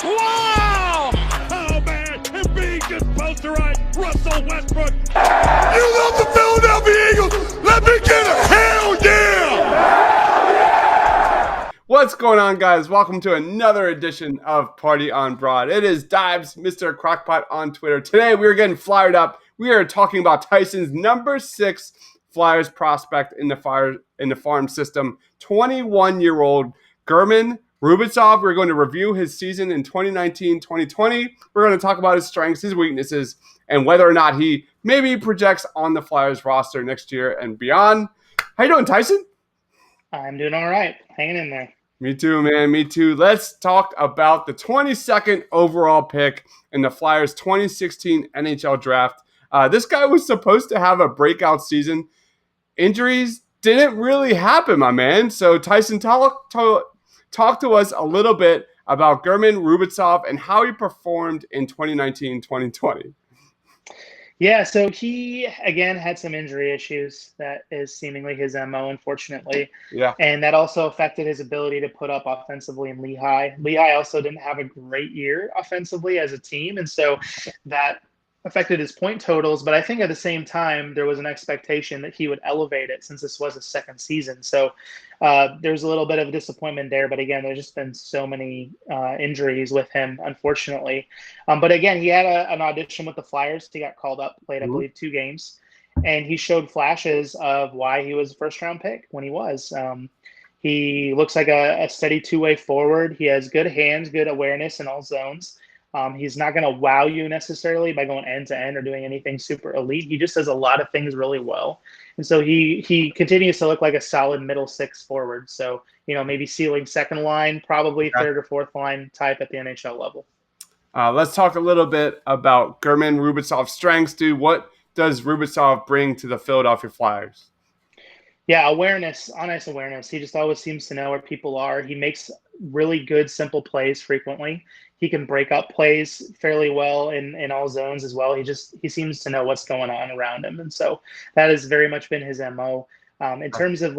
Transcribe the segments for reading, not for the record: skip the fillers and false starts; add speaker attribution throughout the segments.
Speaker 1: Wow! Oh, man, and being just posterized, Russell Westbrook. You love the Philadelphia Eagles! Let me get a hell yeah!
Speaker 2: What's going on, guys? Welcome to another edition of Party on Broad. It is Dives, Mr. Crockpot on Twitter. Today, we're getting flyered up. We are talking about Tyson's number 6 Flyers prospect in the farm system, 21-year-old German Rubstov. We're going to review his season in 2019-2020. We're going to talk about his strengths, his weaknesses, and whether or not he maybe projects on the Flyers roster next year and beyond. How you doing, Tyson?
Speaker 3: I'm doing all right. Hanging in there.
Speaker 2: Me too, man. Me too. Let's talk about the 22nd overall pick in the Flyers 2016 NHL draft. This guy was supposed to have a breakout season. Injuries didn't really happen, my man. So, Tyson, talk to us a little bit about German Rubstov and how he performed in 2019-2020.
Speaker 3: Yeah, so he, again, had some injury issues. That is seemingly his MO, unfortunately.
Speaker 2: Yeah.
Speaker 3: And that also affected his ability to put up offensively in Lehigh. Lehigh also didn't have a great year offensively as a team, and so that affected his point totals. But I think at the same time, there was an expectation that he would elevate it since this was his second season. So there's a little bit of disappointment there. But again, there's just been so many injuries with him, unfortunately. But again, he had an audition with the Flyers. He got called up, played, I believe, 2 games. And he showed flashes of why he was a first-round pick when he was. He looks like a steady two-way forward. He has good hands, good awareness in all zones. He's not going to wow you necessarily by going end to end or doing anything super elite. He just does a lot of things really well. And so he continues to look like a solid middle 6 forward. So, maybe ceiling second line, probably third or fourth line type at the NHL level.
Speaker 2: Let's talk a little bit about German Rubstov's strengths, dude. What does Rubstov bring to the Philadelphia Flyers?
Speaker 3: Yeah, awareness, honest awareness. He just always seems to know where people are. He makes really good, simple plays frequently. He can break up plays fairly well in all zones as well. He seems to know what's going on around him. And so that has very much been his MO. In terms of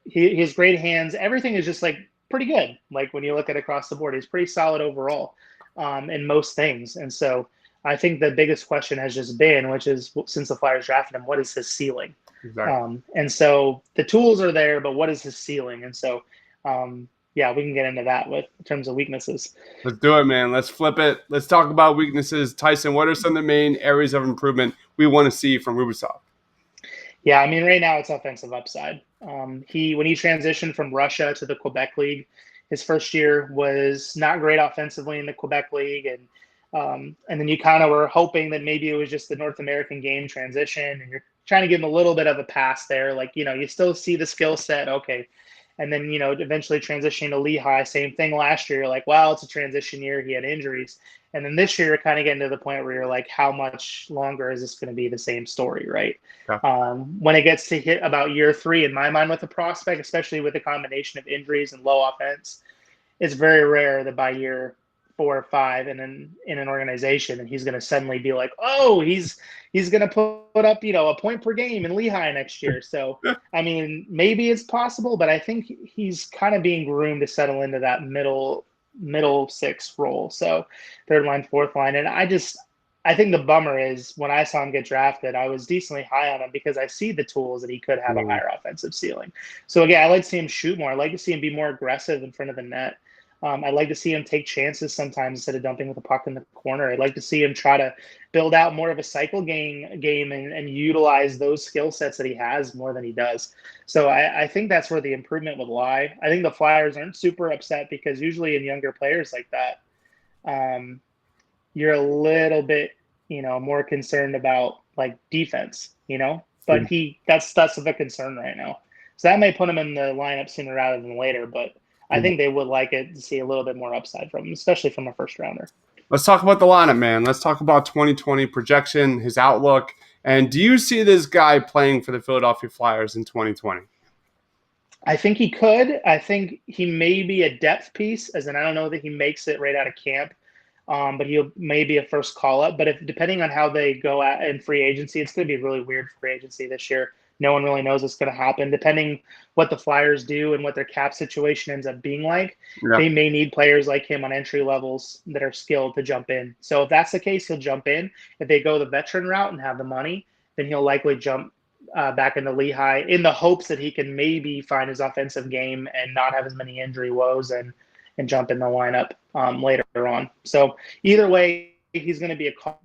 Speaker 3: his great hands, everything is just pretty good. Like when you look at across the board, he's pretty solid overall in most things. And so I think the biggest question has just been, which is since the Flyers drafted him, what is his ceiling?
Speaker 2: Exactly.
Speaker 3: And so the tools are there, but what is his ceiling? And so, yeah, we can get into that in terms of weaknesses.
Speaker 2: Let's do it, man. Let's flip it. Let's talk about weaknesses. Tyson, what are some of the main areas of improvement we want to see from Rubstov?
Speaker 3: Yeah, I mean, right now it's offensive upside. When he transitioned from Russia to the Quebec League, his first year was not great offensively in the Quebec League, and then you kind of were hoping that maybe it was just the North American game transition, and you're trying to give him a little bit of a pass there. You still see the skill set, okay. And then, eventually transitioning to Lehigh, same thing last year. You're like, wow, it's a transition year. He had injuries. And then this year, you're kind of getting to the point where you're like, how much longer is this going to be the same story, right?
Speaker 2: Yeah.
Speaker 3: When it gets to hit about year 3, in my mind, with the prospect, especially with a combination of injuries and low offense, it's very rare that by year 4 or 5 and then in an organization, and he's going to suddenly be like, oh, he's going to put up, a point per game in Lehigh next year. So, I mean, maybe it's possible, but I think he's kind of being groomed to settle into that middle 6 role. So third line, fourth line. And I think the bummer is when I saw him get drafted, I was decently high on him because I see the tools that he could have a higher offensive ceiling. So again, I like to see him shoot more. I like to see him be more aggressive in front of the net. I'd like to see him take chances sometimes instead of dumping with the puck in the corner. I'd like to see him try to build out more of a cycle game and utilize those skill sets that he has more than he does. So I think that's where the improvement would lie. I think the Flyers aren't super upset because usually in younger players like that, you're a little bit, more concerned about defense, but that's a concern right now. So that may put him in the lineup sooner rather than later, but I think they would like it to see a little bit more upside from him, especially from a first rounder.
Speaker 2: Let's talk about the lineup, man. Let's talk about 2020 projection, his outlook. And do you see this guy playing for the Philadelphia Flyers in 2020?
Speaker 3: I think he could. I think he may be a depth piece, as in I don't know that he makes it right out of camp, but he'll maybe a first call up. But depending on how they go in free agency, it's going to be really weird free agency this year. No one really knows what's going to happen. Depending what the Flyers do and what their cap situation ends up being like, they may need players like him on entry levels that are skilled to jump in. So if that's the case, he'll jump in. If they go the veteran route and have the money, then he'll likely jump back into Lehigh in the hopes that he can maybe find his offensive game and not have as many injury woes and jump in the lineup later on. So either way, he's going to be a call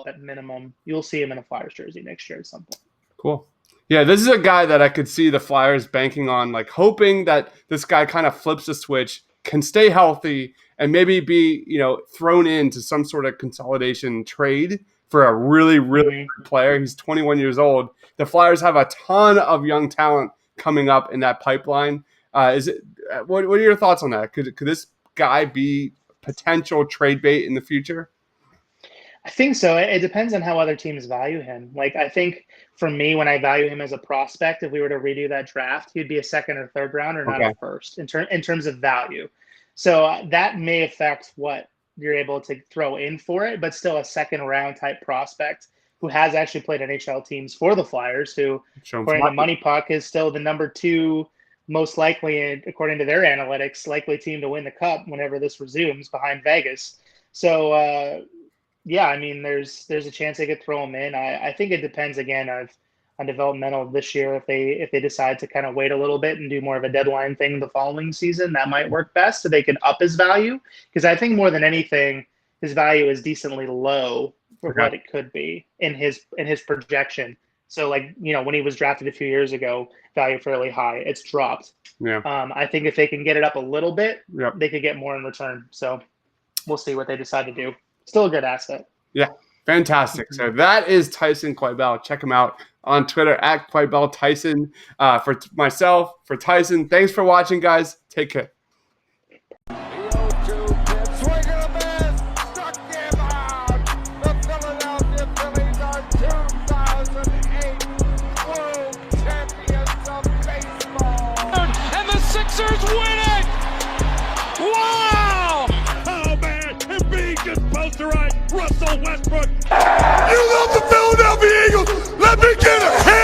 Speaker 3: at minimum. You'll see him in a Flyers jersey next year at some point.
Speaker 2: Cool. Yeah, this is a guy that I could see the Flyers banking on, like hoping that this guy kind of flips the switch, can stay healthy, and maybe be, thrown into some sort of consolidation trade for a really, really good player. He's 21 years old. The Flyers have a ton of young talent coming up in that pipeline. What are your thoughts on that? Could this guy be potential trade bait in the future?
Speaker 3: I think so. It depends on how other teams value him. Like, I think for me, when I value him as a prospect, if we were to redo that draft, he'd be a second or third rounder, not a first in terms of value. So that may affect what you're able to throw in for it, but still a second round type prospect who has actually played NHL teams for the Flyers, who, according to Money Puck, is still the number 2 most likely, according to their analytics, likely team to win the Cup whenever this resumes behind Vegas. So, yeah, I mean, there's a chance they could throw him in. I think it depends again on developmental this year. If they decide to kind of wait a little bit and do more of a deadline thing the following season, that might work best, so they can up his value. Because I think more than anything, his value is decently low for what it could be in his projection. So like, when he was drafted a few years ago, value fairly high. It's dropped.
Speaker 2: Yeah.
Speaker 3: I think if they can get it up a little bit, they could get more in return. So we'll see what they decide to do. Still a good asset.
Speaker 2: Yeah, fantastic. So that is Tyson Quibell. Check him out on Twitter at QuibellTyson. For myself, for Tyson, thanks for watching, guys. Take care.
Speaker 1: Sixers win it! Wow! Oh, man, and being just posterized Russell Westbrook. You love the Philadelphia Eagles! Let me get it!